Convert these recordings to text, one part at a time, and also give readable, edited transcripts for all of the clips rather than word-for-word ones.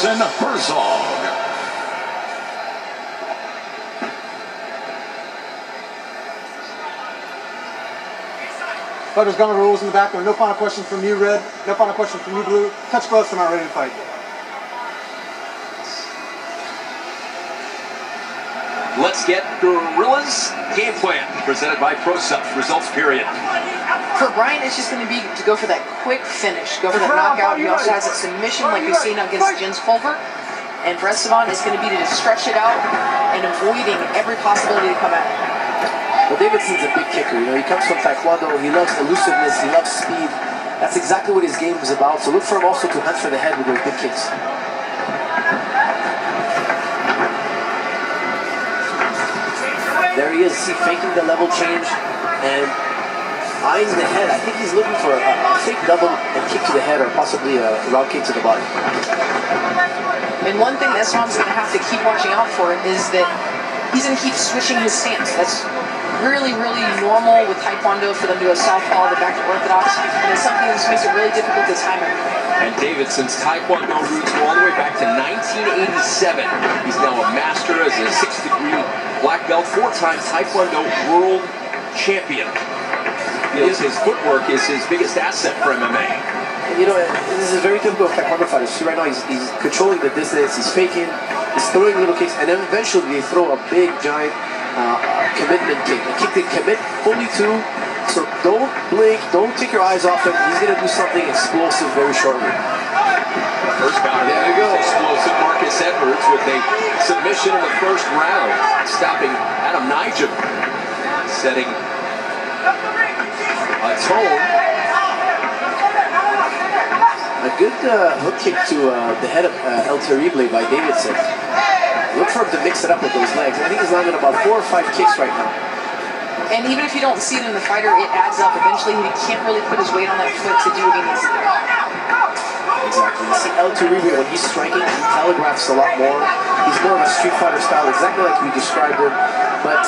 Jason Herzog. Fighters gun rules in the back. No final question from you, Red. No final question from you, Blue. Touch gloves, I'm not ready to fight. Let's get Gorilla's game plan presented by ProSup. Results period. For Brian, it's just going to be to go for that quick finish, go for that knockout. He also has a submission like we've seen against Jens Pulver. And for Esteban, it's going to be to just stretch it out and avoiding every possibility to come at him. Well, Davidson's a big kicker. You know, he comes from Taekwondo. He loves elusiveness. He loves speed. That's exactly what his game is about. So look for him also to hunt for the head with those big kicks. There he is. See, faking the level change and eyeing the head. I think he's looking for a fake double and kick to the head, or possibly a round kick to the body. And one thing that Esteban's going to have to keep watching out for is that he's going to keep switching his stance. That's really, really normal with Taekwondo for them to go southpaw, then back to orthodox, and it's something that just makes it really difficult to time it. And Davidson's Taekwondo roots go all the way back to 1987. He's now a master as a 6th degree black belt, 4-time Taekwondo world champion. His footwork is his biggest asset for MMA. And you know, this is very typical of Taekwondo fighters. See, right now he's controlling the distance, he's faking, he's throwing little kicks, and then eventually they throw a big, giant commitment kick. A kick they commit fully to, so don't blink, don't take your eyes off him. He's going to do something explosive very shortly. First bout, there you go. Explosive Marcus Edwards with a submission in the first round, stopping Adam Nijum, setting a tone. A good hook kick to the head of El Terrible by Davidson. Look for him to mix it up with those legs. I think he's landing about 4 or 5 kicks right now. And even if you don't see it in the fighter, it adds up. Eventually, he can't really put his weight on that foot to do what he needs to do. Exactly. You see El Terrible, when he's striking, he telegraphs a lot more. He's more of a street fighter style, exactly like we described him. But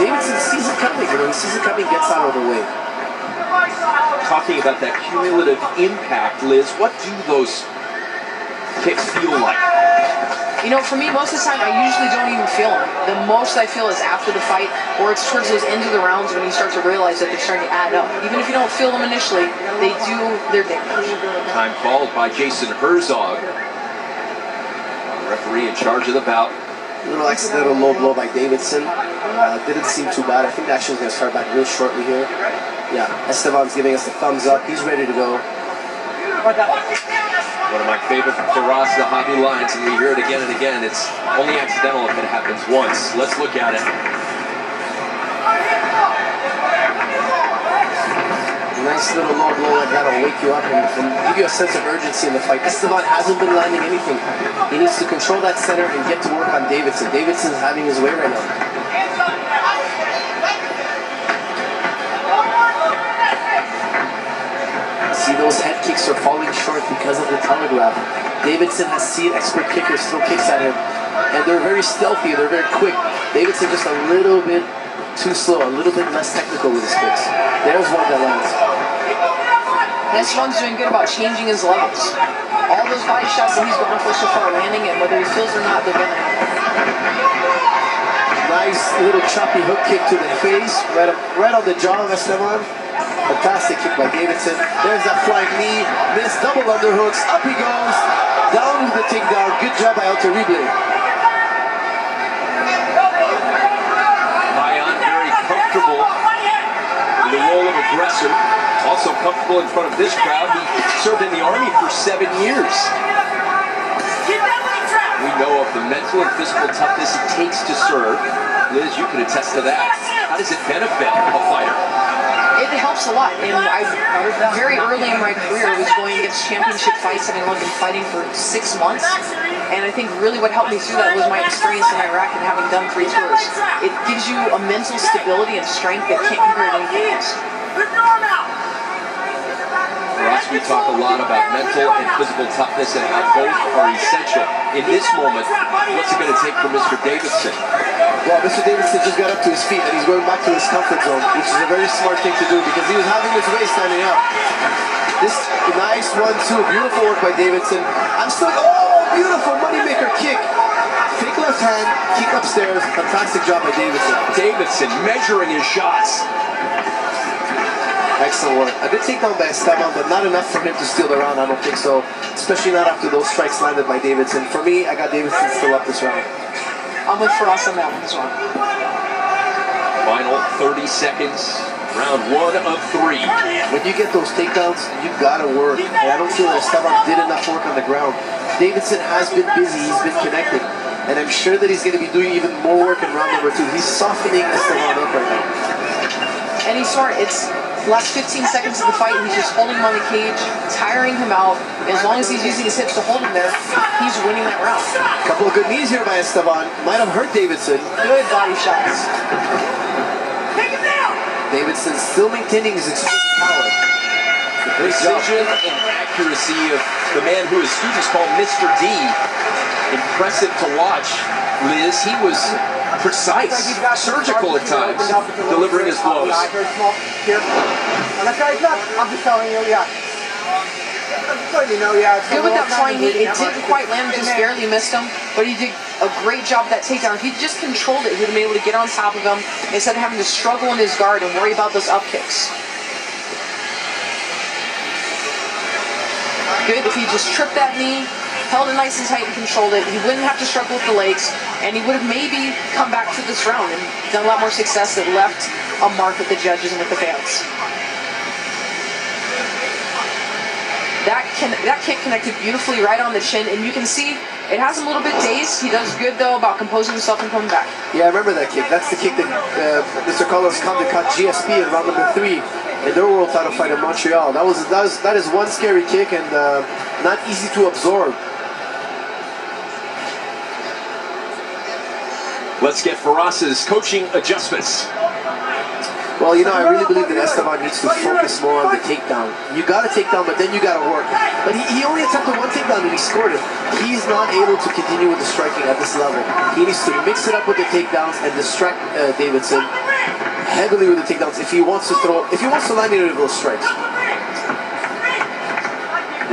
Davidson sees it coming. You know, he sees it coming, gets out of the way. Talking about that cumulative impact, Liz, what do those kicks feel like? You know, for me, most of the time, I usually don't even feel them. The most I feel is after the fight, or it's towards those ends of the rounds when you start to realize that they're starting to add up. Even if you don't feel them initially, they do their damage. Time called by Jason Herzog. The referee in charge of the bout. A little accidental low blow by Davidson. Didn't seem too bad. I think the action is going to start back real shortly here. Yeah, Esteban's giving us the thumbs up. He's ready to go. One of my favorite Faraz the Hobby lines, and we hear it again and again. It's only accidental if it happens once. Let's look at it. Nice little low blow like that will wake you up and give you a sense of urgency in the fight. Esteban hasn't been landing anything. He needs to control that center and get to work on Davidson. Davidson's having his way right now. See, those head kicks are falling short because of the telegraph. Davidson has seen expert kickers throw kicks at him, and they're very stealthy, they're very quick. Davidson just a little bit too slow, a little bit less technical with his kicks. There's one that lands. Esteban's doing good about changing his levels. All those body shots that he's gone for so far are landing, and whether he feels or not, they're gonna happen. Nice little choppy hook kick to the face, right on the jaw of Esteban. Fantastic kick by Davidson. There's that flying knee. Missed double underhooks. Up he goes. Down with the takedown. Good job by El Terrible. Bayan very comfortable in the role of aggressor. Also comfortable in front of this crowd. He served in the Army for 7 years. We know of the mental and physical toughness it takes to serve. Liz, you can attest to that. How does it benefit a fighter? It helps a lot, and I very early in my career was going against championship fights, having only been fighting for 6 months, and I think really what helped me through that was my experience in Iraq and having done 3 tours. It gives you a mental stability and strength that can't compare to anything else. For us, we talk a lot about mental and physical toughness and how both are essential. In this moment, what's it going to take for Mr. Davidson? Well, Mr. Davidson just got up to his feet and he's going back to his comfort zone, which is a very smart thing to do because he was having his way standing up. This nice 1-2, beautiful work by Davidson. I'm still, oh, beautiful moneymaker kick. Fake left hand, kick upstairs. Fantastic job by Davidson. Davidson measuring his shots. Excellent work. A good takedown by Esteban, but not enough for him to steal the round, I don't think so. Especially not after those strikes landed by Davidson. For me, I got Davidson still up this round. I'm with Faraz on that one as well. Final 30 seconds. Round 1 of 3. When you get those takedowns, you gotta work. And I don't feel that Esteban did enough work on the ground. Davidson has been busy, he's been connecting. And I'm sure that he's gonna be doing even more work in round number 2. He's softening Esteban up right now. And he's smart. It's last 15 seconds of the fight, he's just holding him on the cage, tiring him out. As long as he's using his hips to hold him there, he's winning that round. A couple of good knees here by Esteban. Might have hurt Davidson. Good body shots. Davidson still maintaining his explosive power. Precision and accuracy of the man who his students call MrD. Impressive to watch, Liz. He was precise, surgical at times, delivering his blows. I'm just telling you, yeah. Good with that flying knee. It didn't quite land, just barely missed him, but he did a great job with that takedown. If he just controlled it, he would have been able to get on top of him instead of having to struggle in his guard and worry about those up kicks. Good if he just tripped that knee, held it nice and tight and controlled it, he wouldn't have to struggle with the legs, and he would have maybe come back to this round and done a lot more success that left a mark with the judges and with the fans. That kick connected beautifully right on the chin, and you can see it has him a little bit dazed. He does good, though, about composing himself and coming back. Yeah, I remember that kick. That's the kick that Mr. Carlos Condit caught GSP in round number 3 in their world title fight in Montreal. That is one scary kick and not easy to absorb. Let's get Faraz's coaching adjustments. Well, you know, I really believe that Esteban needs to focus more on the takedown. You got to take down, but then you got to work. But he only attempted one takedown and he scored it. He's not able to continue with the striking at this level. He needs to mix it up with the takedowns and distract Davidson heavily with the takedowns if he wants to land any of those strikes.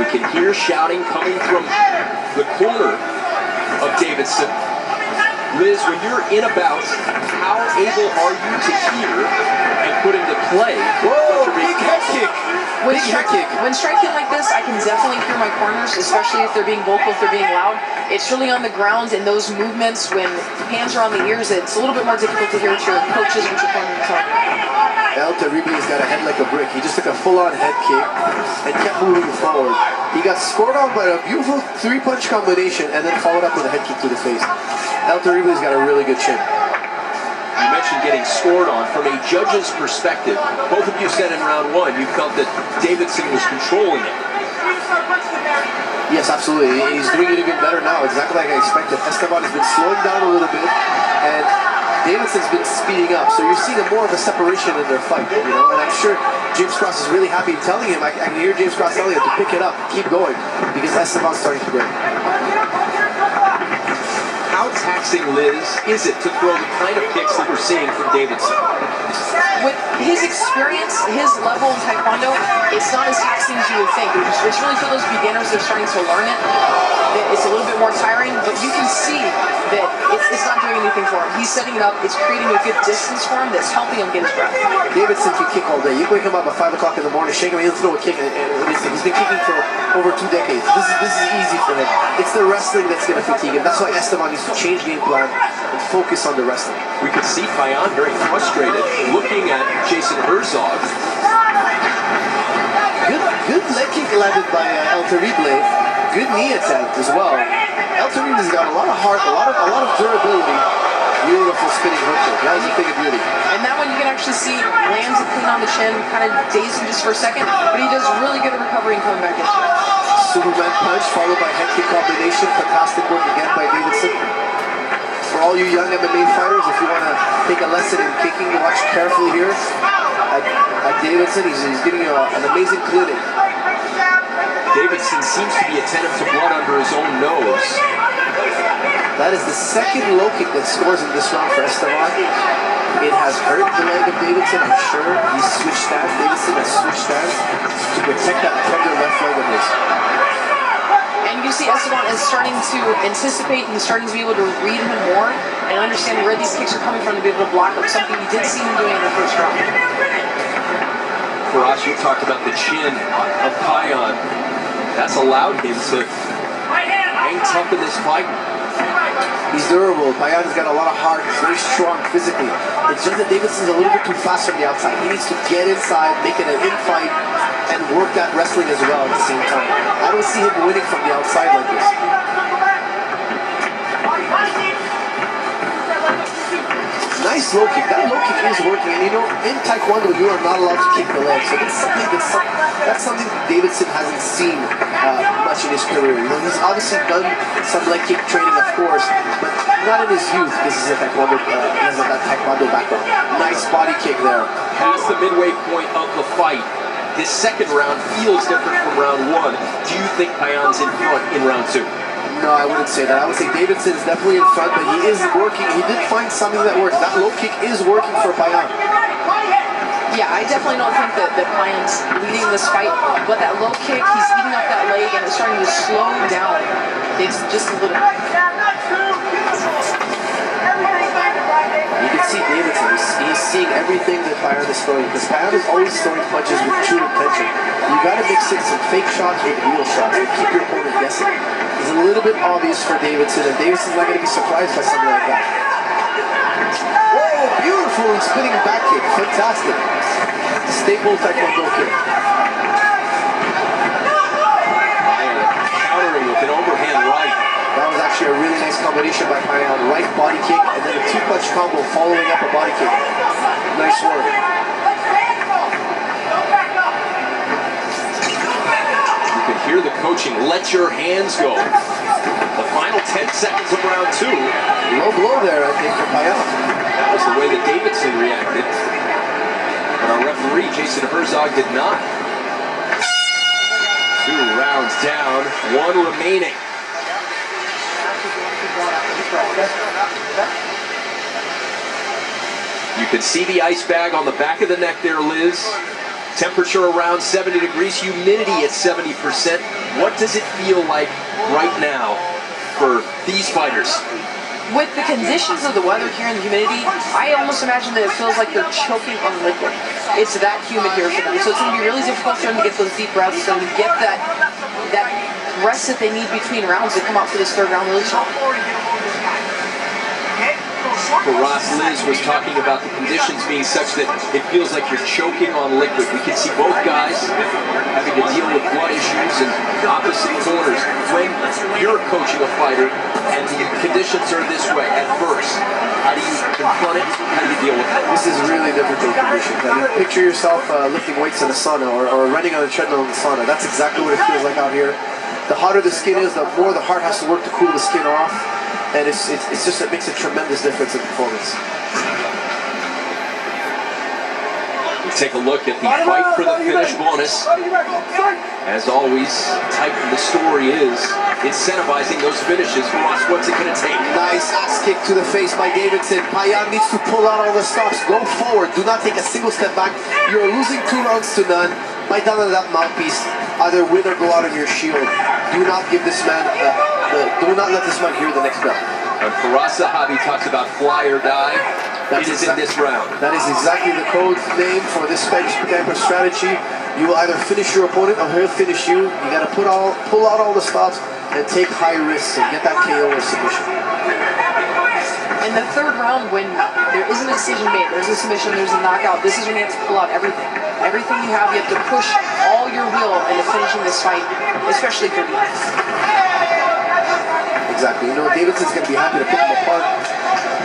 We can hear shouting coming from the corner of Davidson. Liz, when you're in a bout, how able are you to hear and put into play? Whoa, big head kick. When striking like this, I can definitely hear my corners, especially if they're being vocal, if they're being loud. It's really on the ground in those movements when hands are on the ears, it's a little bit more difficult to hear what your coaches and what your corner are telling you. El Terrible's got a head like a brick. He just took a full-on head kick and kept moving forward. He got scored on by a beautiful 3-punch combination and then followed up with a head kick to the face. El Terrible's got a really good chin. You mentioned getting scored on. From a judge's perspective, both of you said in round 1 you felt that Davidson was controlling it. Yes, absolutely. He's doing it even better now, exactly like I expected. Esteban has been slowing down a little bit, and Davidson's been speeding up. So you're seeing more of a separation in their fight, you know. And I'm sure James Cross is really happy telling him. I can hear James Cross telling him to pick it up, keep going, because Esteban's starting to break. How taxing, Liz, is it to throw the kind of kicks that we're seeing from Davidson? With his experience, his level in Taekwondo, it's not as taxing as you would think. It's really for those beginners that are starting to learn it. It's a little bit more tiring, but you can see that it's not doing anything for him. He's setting it up, it's creating a good distance for him that's helping him get his breath. Davidson can kick all day. You wake him up at 5 o'clock in the morning, shake him, he'll throw a kick. He's been kicking for over 2 decades. This is easy for him. It's the wrestling that's going to fatigue him. That's why Esteban needs to change game plan and focus on the wrestling. We could see Fayan very frustrated looking at Jason Herzog. Good leg kick landed by El Terrible. Good knee attempt as well. El Terrible's got a lot of heart, a lot of durability. Beautiful spinning hook kick. That was a thing of beauty. And that one you can actually see lands it clean on the chin, kind of dazed him just for a second, but he does really good at recovering and coming back into it. Superman punch followed by head kick combination. Fantastic work again by Davidson. For all you young MMA fighters, if you want to take a lesson in kicking, watch carefully here at Davidson. He's giving you an amazing clinic. Davidson seems to be attentive to blood under his own nose. That is the second low kick that scores in this round for Esteban. It has hurt the leg of Davidson, I'm sure. He's switched stance. Davidson has switched stance to protect that tender left leg of his. And And you can see Esteban is starting to anticipate, he's starting to be able to read him more and understand where these kicks are coming from to be able to block up, something you did see him doing in the first round. Faraz, you talked about the chin of Payan. That's allowed him to hang tough in this fight. He's durable. Payan's got a lot of heart. He's very strong physically. It's just that Davidson's a little bit too fast from the outside. He needs to get inside, make it an in-fight, and work that wrestling as well at the same time. I don't see him winning from the outside like this. Nice low kick. That low kick is working. And you know, in Taekwondo, you are not allowed to kick the leg. So that's something Davidson hasn't seen much in his career. You know, he's obviously done some leg kick training, of course, but not in his youth. This is a Taekwondo, he has that Taekwondo background. Nice body kick there. Past the midway point of the fight, this second round feels different from round one. Do you think Payan's in front in round two? No, I wouldn't say that. I would say Davidson is definitely in front, but he is working. He did find something that works. That low kick is working for Payan. Yeah, I definitely don't think that Payan's leading this fight, but that low kick, he's eating up that leg and it's starting to slow down. It's just a little bit. You can see Davidson, he's seeing everything that Payan is throwing, because Payan is always throwing punches with true intention. You got to mix in some fake shots with real shots and keep your opponent guessing. It's a little bit obvious for Davidson, and Davidson's not going to be surprised by something like that. Whoa, beautiful spinning back kick, fantastic. Staple Taekwondo kick. Countering with an overhand right. That was actually a really nice combination by Payan. Right body kick, and then a two-punch combo following up a body kick. Nice work. Hear the coaching, let your hands go. The final 10 seconds of round two. Low blow there, I think, for Payan. That was the way that Davidson reacted. But our referee, Jason Herzog, did not. 2 rounds down, 1 remaining. You can see the ice bag on the back of the neck there, Liz. Temperature around 70 degrees, humidity at 70%. What does it feel like right now for these fighters? With the conditions of the weather here and the humidity, I almost imagine that it feels like they're choking on liquid. It's that humid here for them. So it's going to be really difficult for them to get those deep breaths and get that rest that they need between rounds to come out for this third round really strong. Faraz, Liz was talking about the conditions being such that it feels like you're choking on liquid. We can see both guys having to deal with blood issues and opposite corners. When you're coaching a fighter and the conditions are this way at first, how do you confront it? How do you deal with it? This is really difficult conditions. I mean, picture yourself lifting weights in a sauna or running on a treadmill in the sauna. That's exactly what it feels like out here. The hotter the skin is, the more the heart has to work to cool the skin off. And it's just, it makes a tremendous difference in performance. We take a look at the fight for the finish bonus. As always, tight the story is incentivizing those finishes. Faraz, what's it going to take? Nice ass kick to the face by Davidson. Payan needs to pull out all the stops. Go forward. Do not take a single step back. You're losing 2 rounds to none. Bite down on that mouthpiece. Either win or go out on your shield. Do not give this man, do not let this man hear the next bell. And Faraz Zahabi talks about fly or die. It is in this round. That is exactly the code name for this type of strategy. You will either finish your opponent or he'll finish you. You got to pull out all the stops and take high risks and get that KO or submission. In the third round, when there isn't a decision made, there's a submission, there's a knockout, this is when you have to pull out everything. Everything you have to push all your will into finishing this fight, especially for me. Exactly. You know, Davidson's going to be happy to pick him apart.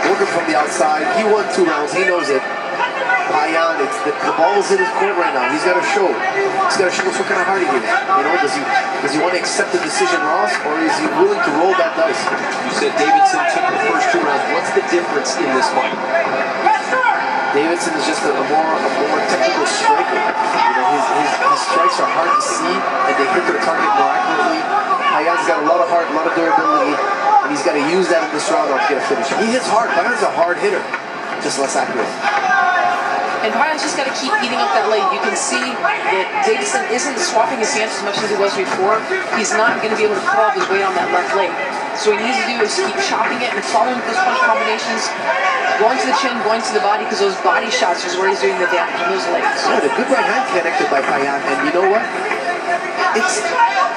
Working from the outside. He won 2 rounds. He knows it. Payan, the ball's in his court right now. He's got to show. He's got to show us what kind of heart he is. You know, does he want to accept the decision loss, or is he willing to roll that dice? You said Davidson took the first 2 rounds. What's the difference in this fight? Davidson is just a more technical striker. You know, his strikes are hard to see, and they hit their target more accurately. Payan's got a lot of heart, a lot of durability, and he's got to use that in this round to get a finish. He hits hard. Payan's a hard hitter, just less accurate. And Payan's just got to keep eating up that leg. You can see that Davidson isn't swapping his stance as much as he was before. He's not going to be able to put all of his weight on that left leg. So what he needs to do is keep chopping it and following those punch combinations, going to the chin, going to the body, because those body shots is where he's doing the damage on those legs. Yeah, the good right hand connected by Payan, and you know what?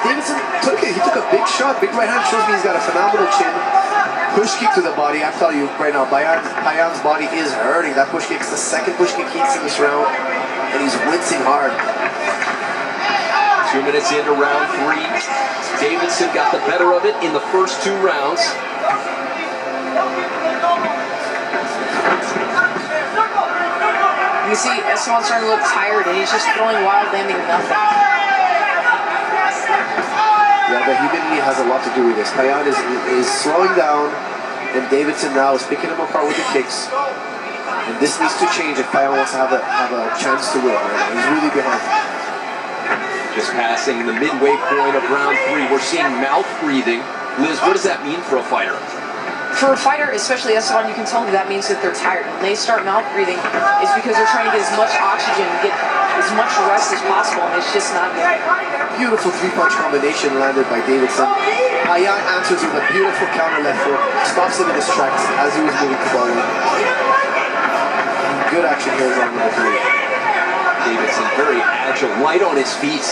Davidson took it. He took a big shot. Big right hand shows me he's got a phenomenal chin. Push kick to the body. I'm telling you right now, Payan's body is hurting. That push kick is the second push kick he's in this round, and he's wincing hard. 2 minutes into round 3. Davidson got the better of it in the first 2 rounds. You see Esteban's starting to look tired, and he's just throwing wild, landing nothing. Yeah, the humidity has a lot to do with this. Payan is slowing down, and Davidson now is picking him apart with the kicks. And this needs to change if Payan wants to have a chance to win right now. He's really behind. Just passing the midway point of round 3, we're seeing mouth breathing. Liz, what does that mean for a fighter? For a fighter, especially Esteban, you can tell that means that they're tired. When they start mouth breathing, it's because they're trying to get as much oxygen, get as much rest as possible, and it's just not there. Beautiful 3-punch combination landed by Davidson. Payan answers with a beautiful counter left hook, stops him in his tracks as he was moving to bottom. Good action here in round number 3. Davidson very agile, light on his feet.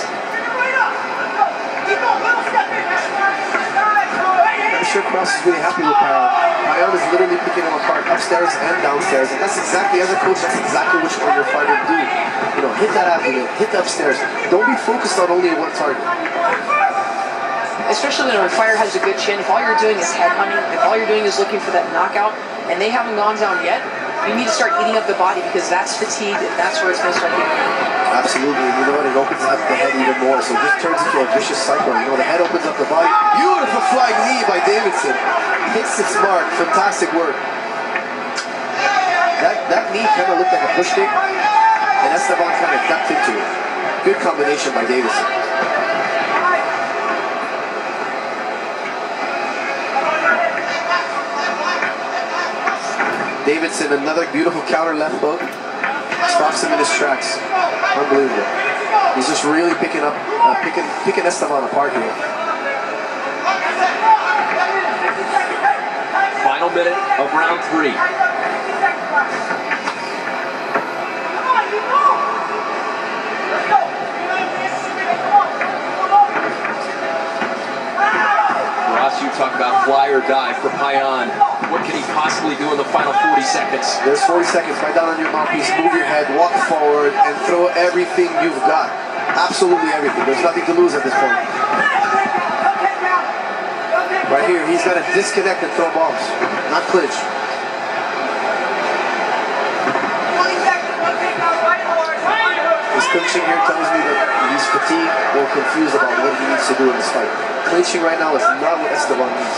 I'm sure Cross is really happy with Payan. Payan is literally picking him apart upstairs and downstairs, and that's exactly, as a coach, that's exactly what you want your fighter to do. You know, hit that abdomen, hit the upstairs. Don't be focused on only one target. Especially when a fighter has a good chin, if all you're doing is headhunting, if all you're doing is looking for that knockout, and they haven't gone down yet, you need to start eating up the body, because that's fatigued, and that's where it's going to start getting. Absolutely, you know what, it opens up the head even more, so it just turns into a vicious cycle. You know, the head opens up the body. Beautiful flying knee by Davidson. Hits its mark, fantastic work. That knee kind of looked like a push kick, and Esteban kind of ducked into it. Good combination by Davidson. Davidson, another beautiful counter left hook. Stops him in his tracks. Unbelievable. He's just really picking Esteban apart here. Final minute of round 3. Ross, you talk about fly or die for Payan. What can he possibly do in the final 40 seconds? There's 40 seconds. Right down on your mouthpiece. Move your head, walk forward, and throw everything you've got. Absolutely everything. There's nothing to lose at this point. Right here, he's got to disconnect and throw bombs, not clinch. His clinching here tells me that he's fatigued or confused about what he needs to do in this fight. Clinching right now is not what Esteban needs.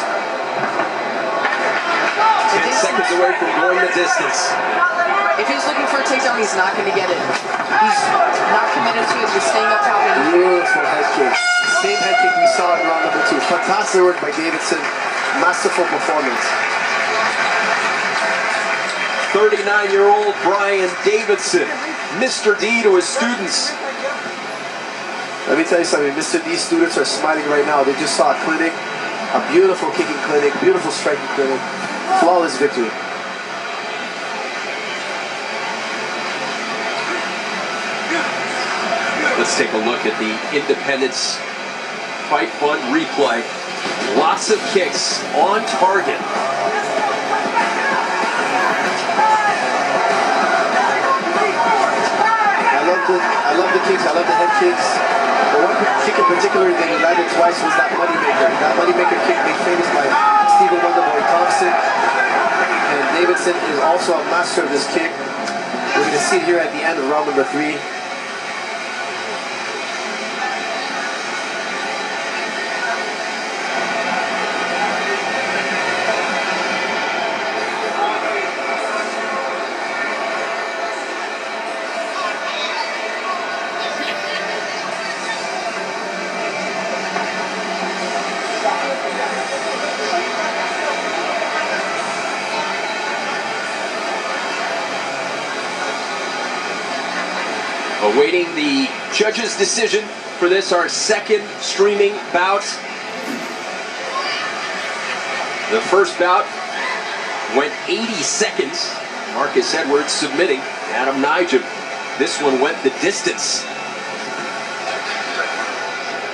10 seconds away from going the distance. If he's looking for a takedown, he's not going to get it. He's not committed to it. He's staying up top. Beautiful head kick. Same head kick we saw in round number 2. Fantastic work by Davidson. Masterful performance. 39-year-old Brian Davidson, Mr. D to his students. Let me tell you something. Mr. D's students are smiling right now. They just saw a clinic, a beautiful kicking clinic, beautiful striking clinic. Flawless victory. Let's take a look at the Independence Fight Fund replay. Lots of kicks on target. I love the kicks. I love the head kicks. The one kick in particular that he landed twice was that moneymaker. That moneymaker kick made famous by Stephen Wonderboy Thompson. And Davidson is also a master of this kick. We're going to see it here at the end of round number 3. Awaiting the judge's decision for this, our second streaming bout. The first bout went 80 seconds. Marcus Edwards submitting Adam Nijum. This one went the distance.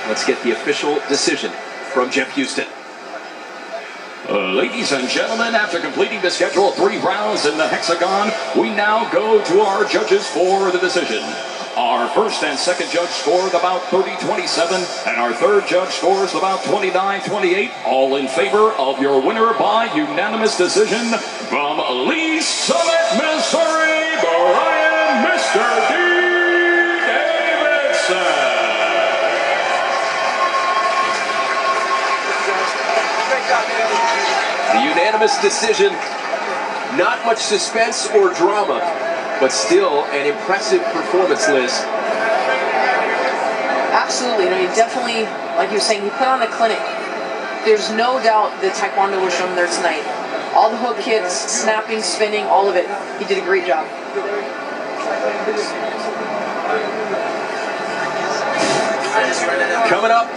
Let's get the official decision from Jeff Houston. Ladies and gentlemen, after completing the scheduled 3 rounds in the hexagon, we now go to our judges for the decision. Our first and second judge scored about 30-27, and our third judge scores about 29-28, all in favor of your winner by unanimous decision from Lee Summit, Missouri, Brian MrD Davidson. The unanimous decision, not much suspense or drama, but still an impressive performance, Liz. Absolutely. You definitely, like you were saying, he put on a clinic. There's no doubt that Taekwondo was shown there tonight. All the hook kicks, snapping, spinning, all of it. He did a great job. Coming up.